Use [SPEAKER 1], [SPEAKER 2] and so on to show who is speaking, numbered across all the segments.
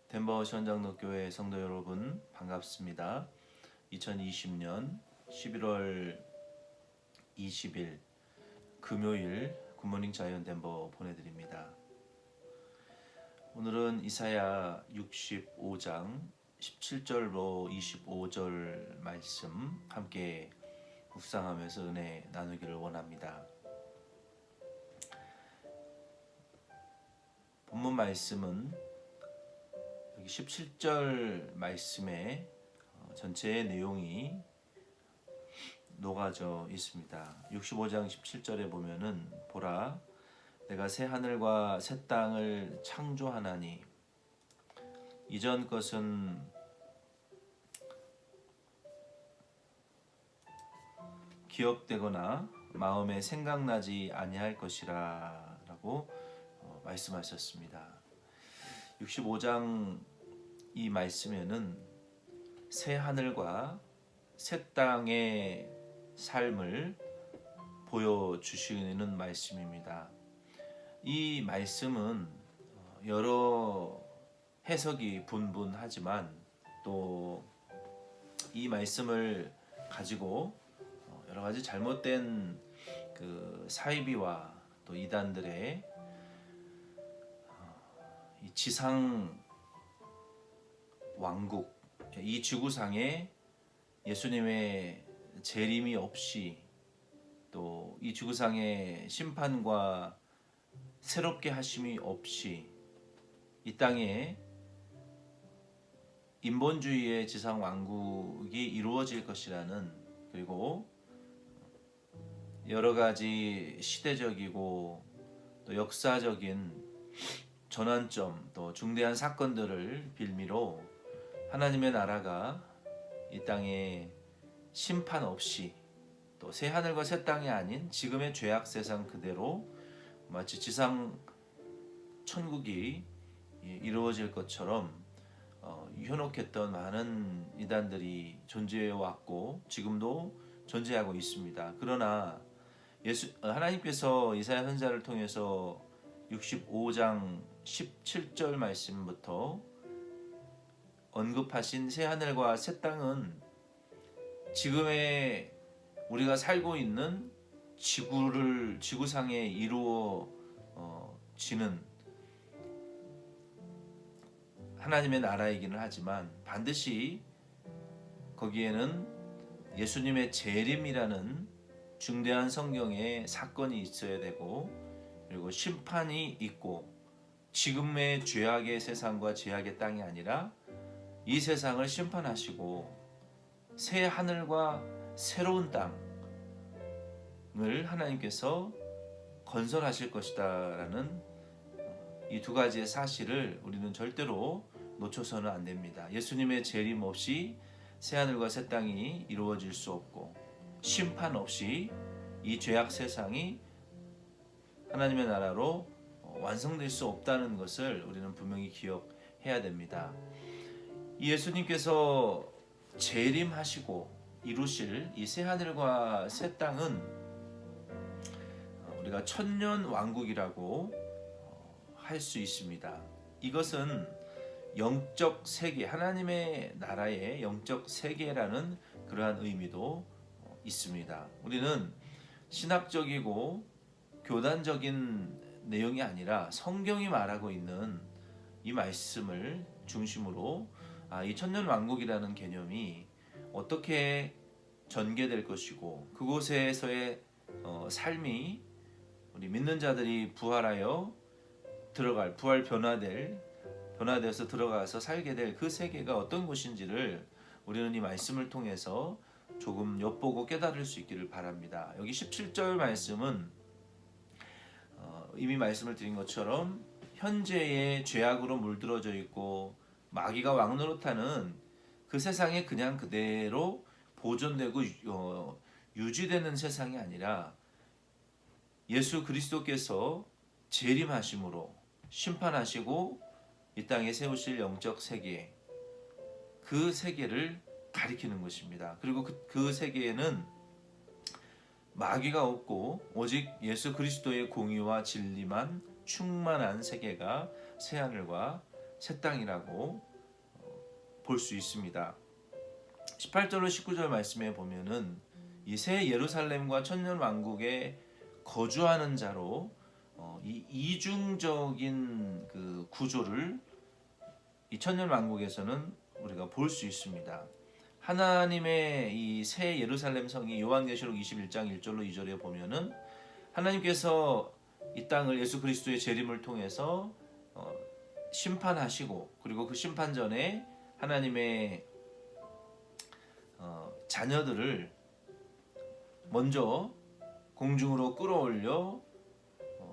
[SPEAKER 1] 덴버 시원장로교회 성도 여러분 반갑습니다. 2020년 11월 20일 금요일 굿모닝 자이언 덴버 보내드립니다. 오늘은 이사야 65장 17절로 25절 말씀 함께 묵상하면서 은혜 나누기를 원합니다. 본문 말씀은 여기 17절 말씀에 전체의 내용이 녹아져 있습니다. 65장 17절에 보면은 보라 내가 새 하늘과 새 땅을 창조하나니 이전 것은 기억되거나 마음에 생각나지 아니할 것이라 라고 말씀하셨습니다. 65장 이 말씀에는 새 하늘과 새 땅의 삶을 보여주시는 말씀입니다. 이 말씀은 여러 해석이 분분하지만 또 이 말씀을 가지고 여러 가지 잘못된 그 사이비와 또 이단들의 이 지상 왕국, 이 지구상에 예수님의 재림이 없이 또 이 지구상의 심판과 새롭게 하심이 없이 이 땅에 인본주의의 지상 왕국이 이루어질 것이라는, 그리고 여러 가지 시대적이고 또 역사적인 전환점 또 중대한 사건들을 빌미로 하나님의 나라가 이 땅에 심판 없이 또 새 하늘과 새 땅이 아닌 지금의 죄악 세상 그대로 마치 지상 천국이 이루어질 것처럼 현혹했던 많은 이단들이 존재해 왔고 지금도 존재하고 있습니다. 그러나 하나님께서 이사야 선지자를 통해서 65장 17절 말씀부터 언급하신 새 하늘과 새 땅은 지금의 우리가 살고 있는 지구상에 이루어지는 하나님의 나라이기는 하지만 반드시 거기에는 예수님의 재림이라는 중대한 성경의 사건이 있어야 되고, 그리고 심판이 있고, 지금의 죄악의 세상과 죄악의 땅이 아니라 이 세상을 심판하시고 새 하늘과 새로운 땅을 하나님께서 건설하실 것이다라는 이 두 가지의 사실을 우리는 절대로 놓쳐서는 안 됩니다. 예수님의 재림 없이 새 하늘과 새 땅이 이루어질 수 없고, 심판 없이 이 죄악 세상이 하나님의 나라로 완성될 수 없다는 것을 우리는 분명히 기억해야 됩니다. 예수님께서 재림하시고 이루실 이 새 하늘과 새 땅은 우리가 천년 왕국이라고 할 수 있습니다. 이것은 영적 세계, 하나님의 나라의 영적 세계라는 그러한 의미도 있습니다. 우리는 신학적이고 교단적인 내용이 아니라 성경이 말하고 있는 이 말씀을 중심으로 이 천년 왕국이라는 개념이 어떻게 전개될 것이고 그곳에서의 삶이 우리 믿는 자들이 부활하여 변화되어서 들어가서 살게 될 그 세계가 어떤 곳인지를 우리는 이 말씀을 통해서 조금 엿보고 깨달을 수 있기를 바랍니다. 여기 17절 말씀은 이미 말씀을 드린 것처럼 현재의 죄악으로 물들어져 있고 마귀가 왕노릇하는 그 세상에 그냥 그대로 보존되고 유지되는 세상이 아니라 예수 그리스도께서 재림하심으로 심판하시고 이 땅에 세우실 영적 세계, 그 세계를 가리키는 것입니다. 그리고 그 세계에는 마귀가 없고 오직 예수 그리스도의 공의와 진리만 충만한 세계가 새하늘과 새 땅이라고 볼 수 있습니다. 18절로 19절 말씀에 보면은 이 새 예루살렘과 천년 왕국에 거주하는 자로 이 이중적인 그 구조를 이 천년 왕국에서는 우리가 볼 수 있습니다. 하나님의 이 새 예루살렘 성이 요한계시록 21장 1절로 2절에 보면은 하나님께서 이 땅을 예수 그리스도의 재림을 통해서 심판하시고, 그리고 그 심판 전에 하나님의 자녀들을 먼저 공중으로 끌어올려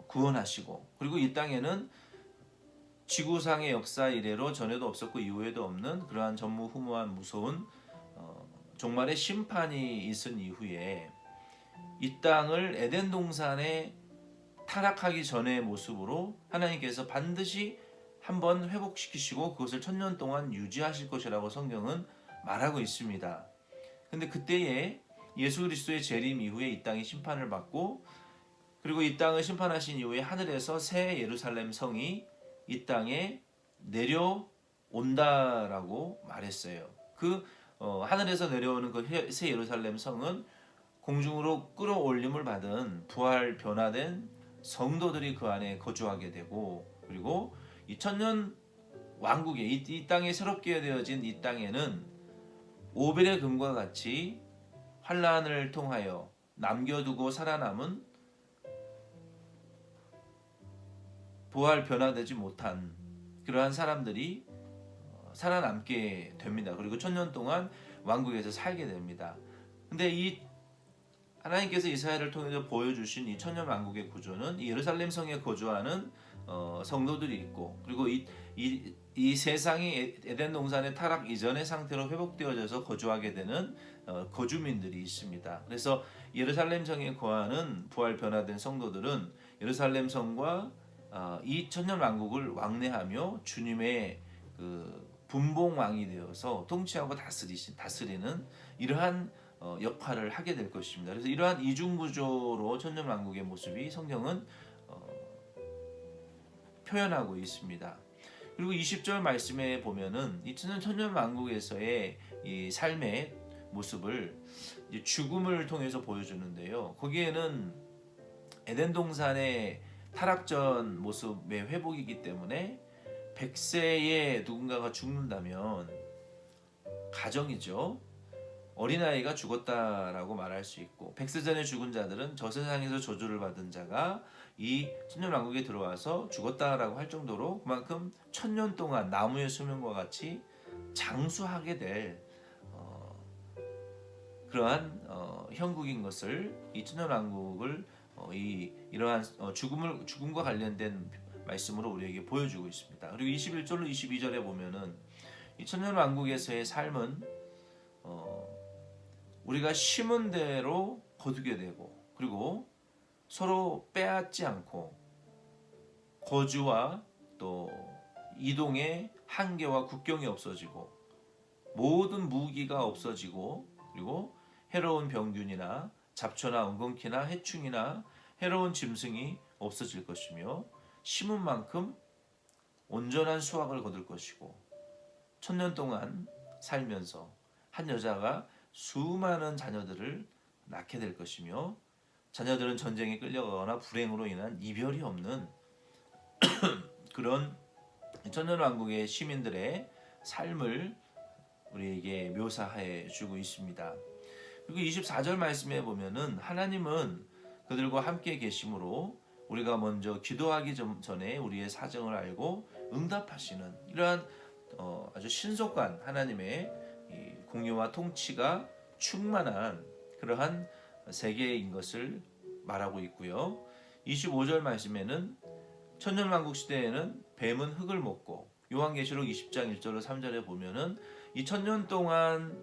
[SPEAKER 1] 구원하시고, 그리고 이 땅에는 지구상의 역사 이래로 전에도 없었고 이후에도 없는 그러한 전무후무한 무서운 종말의 심판이 있은 이후에 이 땅을 에덴 동산에 타락하기 전의 모습으로 하나님께서 반드시 한번 회복시키시고 그것을 천년 동안 유지하실 것이라고 성경은 말하고 있습니다. 근데 그때에 예수 그리스도의 재림 이후에 이 땅이 심판을 받고, 그리고 이 땅을 심판하신 이후에 하늘에서 새 예루살렘 성이 이 땅에 내려온다라고 말했어요. 그 하늘에서 내려오는 그 새 예루살렘 성은 공중으로 끌어올림을 받은 부활 변화된 성도들이 그 안에 거주하게 되고, 그리고 이 천년 왕국에 이 땅에 새롭게 되어진 이 땅에는 오벨의 금과 같이 환란을 통하여 남겨두고 살아남은 부활 변화되지 못한 그러한 사람들이 살아남게 됩니다. 그리고 천년 동안 왕국에서 살게 됩니다. 근데 이 하나님께서 이스라엘을 통해서 보여주신 이 천년 왕국의 구조는 이 예루살렘 성에 거주하는 성도들이 있고, 그리고 이 세상이 에덴 동산의 타락 이전의 상태로 회복되어져서 거주하게 되는 거주민들이 있습니다. 그래서 예루살렘 성에 거하는 부활 변화된 성도들은 예루살렘 성과 이 천년 왕국을 왕래하며 주님의 그 분봉 왕이 되어서 통치하고 다스리는 이러한 역할을 하게 될 것입니다. 그래서 이러한 이중 구조로 천년 왕국의 모습이 성경은 표현하고 있습니다. 그리고 20절 말씀에 보면은 이 천년 왕국에서의 이 삶의 모습을 죽음을 통해서 보여주는데요. 거기에는 에덴 동산의 타락전 모습의 회복이기 때문에 100세에 누군가가 죽는다면 가정이죠. 어린아이가 죽었다라고 말할 수 있고, 100세 전에 죽은 자들은 저 세상에서 저주를 받은 자가 이 천년왕국에 들어와서 죽었다라고 할 정도로 그만큼 천년 동안 나무의 수명과 같이 장수하게 될 그러한 형국인 것을 이 천년왕국을 이러한 죽음과 관련된 말씀으로 우리에게 보여주고 있습니다. 그리고 21절로 22절에 보면은 이 천년왕국에서의 삶은 우리가 심은 대로 거두게 되고, 그리고 서로 빼앗지 않고 거주와 또 이동의 한계와 국경이 없어지고 모든 무기가 없어지고, 그리고 해로운 병균이나 잡초나 엉겅퀴나 해충이나 해로운 짐승이 없어질 것이며 심은 만큼 온전한 수확을 거둘 것이고, 천년 동안 살면서 한 여자가 수많은 자녀들을 낳게 될 것이며 자녀들은 전쟁에 끌려가거나 불행으로 인한 이별이 없는 그런 천년왕국의 시민들의 삶을 우리에게 묘사해 주고 있습니다. 그리고 24절 말씀에 보면은 하나님은 그들과 함께 계심으로 우리가 먼저 기도하기 전에 우리의 사정을 알고 응답하시는 이러한 아주 신속한 하나님의 공유와 통치가 충만한 그러한 세계인 것을 말하고 있고요. 25절 말씀에는 천년왕국 시대에는 뱀은 흙을 먹고, 요한계시록 20장 1절로 3절에 보면은 이 천년 동안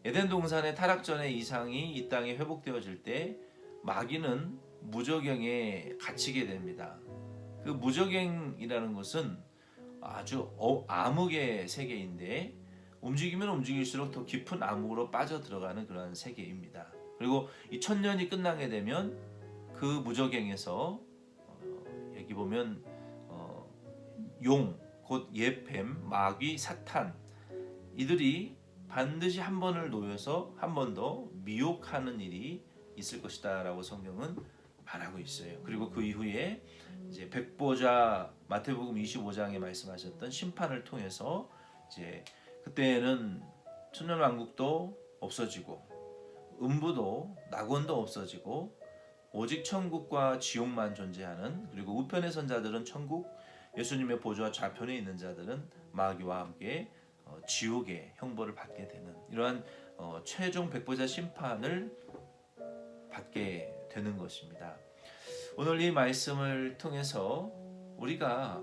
[SPEAKER 1] 에덴 동산의 타락 전의 이상이 이 땅에 회복되어질 때 마귀는 무저갱에 갇히게 됩니다. 그 무저갱이라는 것은 아주 암흑의 세계인데 움직이면 움직일수록 더 깊은 암흑으로 빠져 들어가는 그러한 세계입니다. 그리고 이 천년이 끝나게 되면 그 무저갱에서 여기 보면 곧 옛뱀, 마귀, 사탄, 이들이 반드시 한 번을 놓여서 한 번 더 미혹하는 일이 있을 것이다라고 성경은 말하고 있어요. 그리고 그 이후에 이제 백보자, 마태복음 25장에 말씀하셨던 심판을 통해서 이제 그때는 천년왕국도 없어지고 음부도 낙원도 없어지고 오직 천국과 지옥만 존재하는, 그리고 우편의 선자들은 천국, 예수님의 보좌 좌편에 있는 자들은 마귀와 함께 지옥의 형벌을 받게 되는 이러한 최종 백보자 심판을 받게 되는 것입니다. 오늘 이 말씀을 통해서 우리가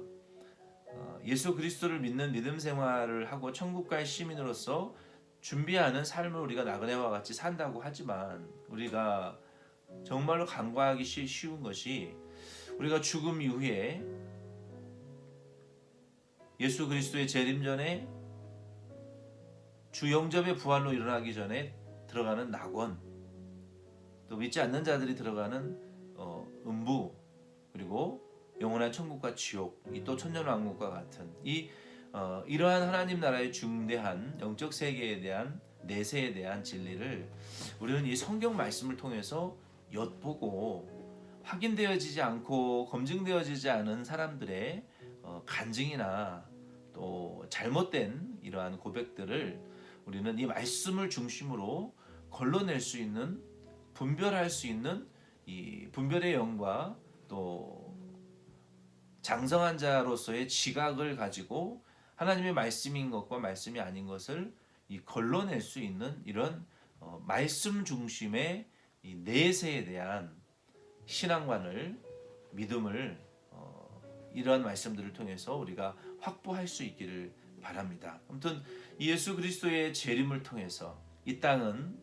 [SPEAKER 1] 예수 그리스도를 믿는 믿음 생활을 하고 천국가의 시민으로서 준비하는 삶을 우리가 나그네와 같이 산다고 하지만, 우리가 정말로 간과하기 쉬운 것이, 우리가 죽음 이후에 예수 그리스도의 재림 전에 주 영접의 부활로 일어나기 전에 들어가는 낙원, 또 믿지 않는 자들이 들어가는 음부, 그리고 영원한 천국과 지옥, 이 또 천년왕국과 같은 이러한 하나님 나라의 중대한 영적 세계에 대한 내세에 대한 진리를 우리는 이 성경 말씀을 통해서 엿보고, 확인되어지지 않고 검증되어지지 않은 사람들의 간증이나 또 잘못된 이러한 고백들을 우리는 이 말씀을 중심으로 걸러낼 수 있는, 분별할 수 있는 이 분별의 영과 또 장성한 자로서의 지각을 가지고 하나님의 말씀인 것과 말씀이 아닌 것을 걸러낼 수 있는 이런 말씀 중심의 이 내세에 대한 신앙관을, 믿음을 이러한 말씀들을 통해서 우리가 확보할 수 있기를 바랍니다. 아무튼 예수 그리스도의 재림을 통해서 이 땅은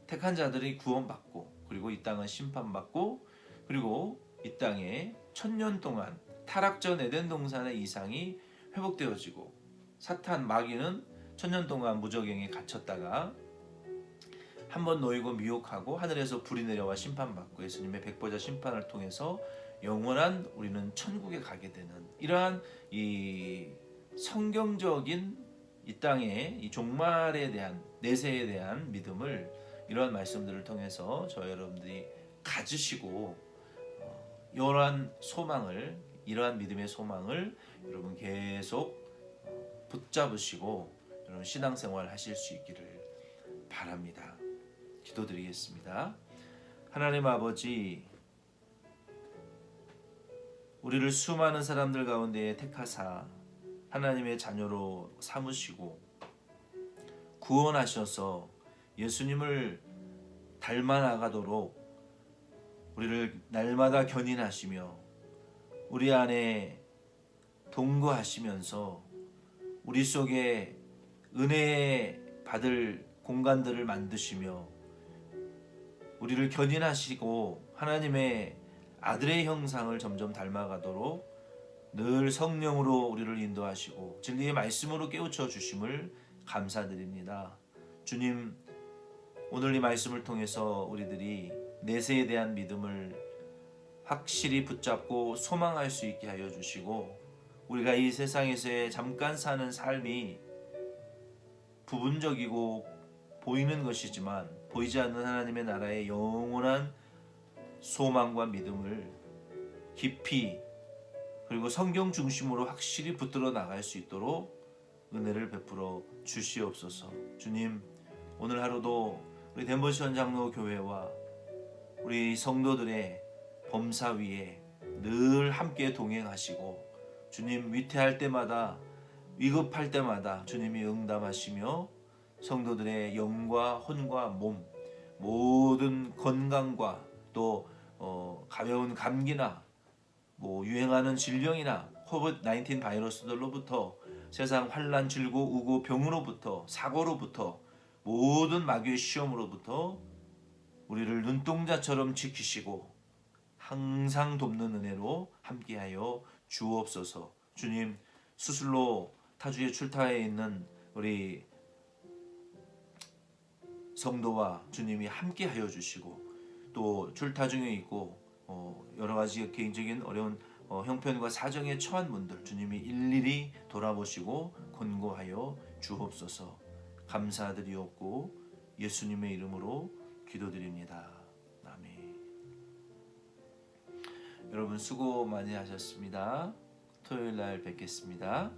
[SPEAKER 1] 택한 자들이 구원받고, 그리고 이 땅은 심판받고, 그리고 이 땅에 천년 동안 타락전 에덴 동산의 이상이 회복되어지고, 사탄 마귀는 천년 동안 무저갱에 갇혔다가 한번 놓이고 미혹하고 하늘에서 불이 내려와 심판받고 예수님의 백보자 심판을 통해서 영원한 우리는 천국에 가게 되는 이러한 이 성경적인 이 땅의 이 종말에 대한 내세에 대한 믿음을 이러한 말씀들을 통해서 저희 여러분들이 가지시고 이러한 소망을, 이러한 믿음의 소망을 여러분 계속 붙잡으시고 여러분 신앙생활 하실 수 있기를 바랍니다. 기도드리겠습니다. 하나님 아버지, 우리를 수많은 사람들 가운데 택하사 하나님의 자녀로 삼으시고 구원하셔서 예수님을 닮아 나가도록 우리를 날마다 견인하시며 우리 안에 동거하시면서 우리 속에 은혜 받을 공간들을 만드시며 우리를 견인하시고 하나님의 아들의 형상을 점점 닮아가도록 늘 성령으로 우리를 인도하시고 진리의 말씀으로 깨우쳐 주심을 감사드립니다. 주님, 오늘 이 말씀을 통해서 우리들이 내세에 대한 믿음을 확실히 붙잡고 소망할 수 있게 하여 주시고, 우리가 이 세상에서의 잠깐 사는 삶이 부분적이고 보이는 것이지만 보이지 않는 하나님의 나라의 영원한 소망과 믿음을 깊이 그리고 성경 중심으로 확실히 붙들어 나갈 수 있도록 은혜를 베풀어 주시옵소서. 주님, 오늘 하루도 우리 덴버시원 장로 교회와 우리 성도들의 범사 위에 늘 함께 동행하시고 주님, 위태할 때마다 위급할 때마다 주님이 응답하시며 성도들의 영과 혼과 몸 모든 건강과 또 가벼운 감기나 유행하는 질병이나 코비드-19 바이러스들로부터 세상 환난, 질고, 우고, 병으로부터 사고로부터 모든 마귀의 시험으로부터 우리를 눈동자처럼 지키시고 항상 돕는 은혜로 함께하여 주옵소서. 주님, 수술로 타주에 출타해 있는 우리 성도와 주님이 함께하여 주시고 또 출타 중에 있고 여러 가지 개인적인 어려운 형편과 사정에 처한 분들 주님이 일일이 돌아보시고 권고하여 주옵소서. 감사드리옵고 예수님의 이름으로 기도드립니다. 아멘. 여러분 수고 많이 하셨습니다. 토요일 날 뵙겠습니다.